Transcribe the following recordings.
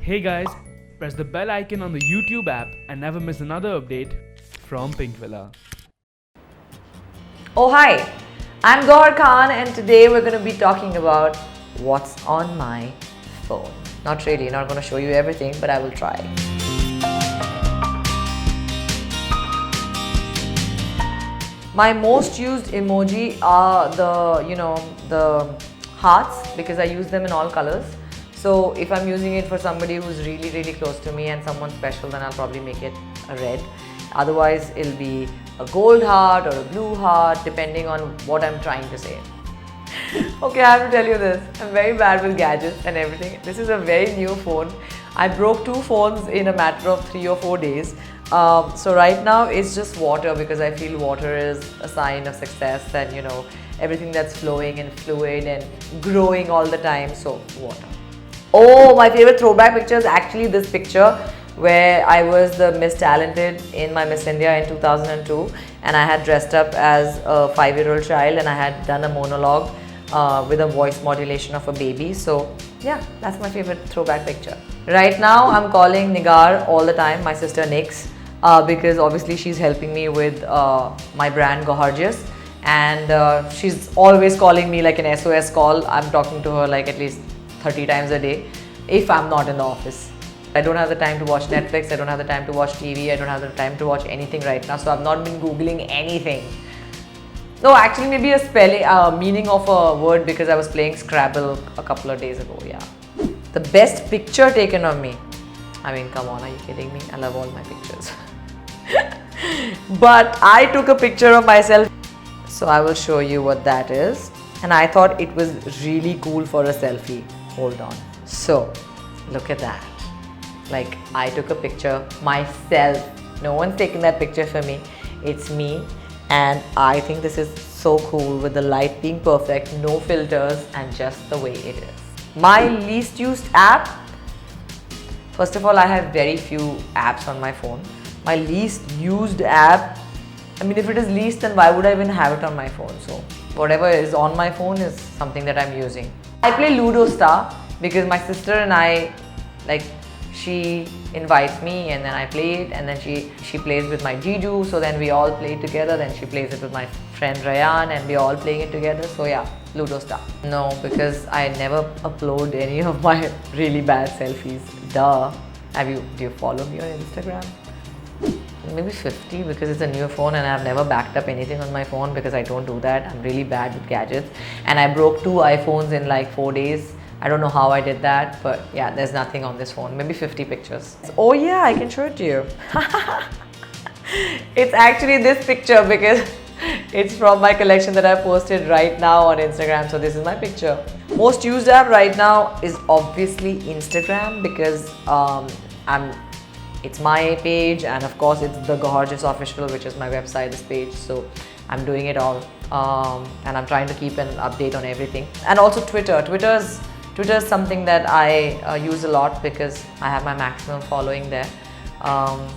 Hey guys, press the bell icon on the YouTube app and never miss another update from Pinkvilla. Oh hi, I'm Gauahar Khan and today we're going to be talking about what's on my phone. Not really, not going to show you everything, but I will try. My most used emoji are the hearts, because I use them in all colors. So if I'm using it for somebody who's really close to me and someone special, then I'll probably make it a red. Otherwise, it'll be a gold heart or a blue heart, depending on what I'm trying to say. Okay, I have to tell you this. I'm very bad with gadgets and everything. This is a very new phone. I broke 2 phones in a matter of 3 or 4 days. So right now it's just water, because I feel water is a sign of success and everything that's flowing and fluid and growing all the time. So water. Oh, my favorite throwback picture is actually this picture where I was the Miss Talented in my Miss India in 2002, and I had dressed up as a 5-year-old child and I had done a monologue with a voice modulation of a baby. So yeah, that's my favorite throwback picture. Right now I'm calling Nigar all the time, my sister Nix, because obviously she's helping me with my brand Gauahargeous, and she's always calling me like an SOS call. I'm talking to her like at least 30 times a day if I'm not in the office. I don't have the time to watch Netflix, I don't have the time to watch TV, I don't have the time to watch anything right now, so I've not been googling anything. No, actually maybe a spelling, meaning of a word, because I was playing Scrabble a couple of days ago, yeah. The best picture taken of me. I mean, come on, are you kidding me? I love all my pictures. But I took a picture of myself, so I will show you what that is. And I thought it was really cool for a selfie. Hold on. So, look at that. Like, I took a picture myself. No one's taken that picture for me. It's me. And I think this is so cool, with the light being perfect, no filters, and just the way it is. My least used app. First of all, I have very few apps on my phone. My least used app, I mean, if it is least, then why would I even have it on my phone? So whatever is on my phone is something that I'm using. I play Ludo Star because my sister and I, like, she invites me and then I play it, and then she plays with my Jiju, so then we all play it together. Then she plays it with my friend Rayan and we all playing it together. So yeah, Ludo Star. No, because I never upload any of my really bad selfies. Duh. Do you follow me on Instagram? Maybe 50, because it's a new phone and I've never backed up anything on my phone, because I don't do that. I'm really bad with gadgets, and I broke 2 iPhones in like 4 days. I don't know how I did that, but yeah, there's nothing on this phone. Maybe 50 pictures. Oh yeah, I can show it to you. It's actually this picture, because it's from my collection that I posted right now on Instagram. So this is my picture. Most used app right now is obviously Instagram, because it's my page, and of course it's the Gauahargeous official, which is my website, this page. So I'm doing it all, and I'm trying to keep an update on everything. And also Twitter. Twitter is something that I use a lot, because I have my maximum following there.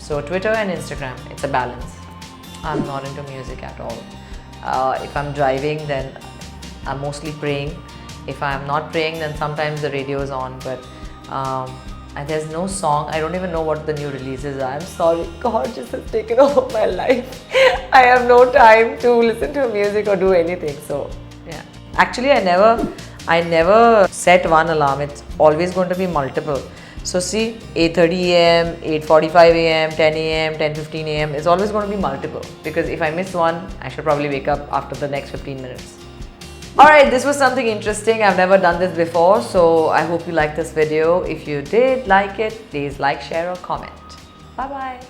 So Twitter and Instagram, it's a balance. I'm not into music at all. If I'm driving, then I'm mostly praying. If I'm not praying, then sometimes the radio is on, but and there's no song. I don't even know what the new releases are. I'm sorry, God just has taken over my life. I have no time to listen to music or do anything. So yeah, actually I never set one alarm. It's always going to be multiple. So see, 8:30 a.m., 8:45 a.m., 10 a.m., 10:15 a.m. is always going to be multiple, because if I miss one, I should probably wake up after the next 15 minutes. Alright, this was something interesting. I've never done this before, so I hope you liked this video. If you did like it, please like, share or comment. Bye bye.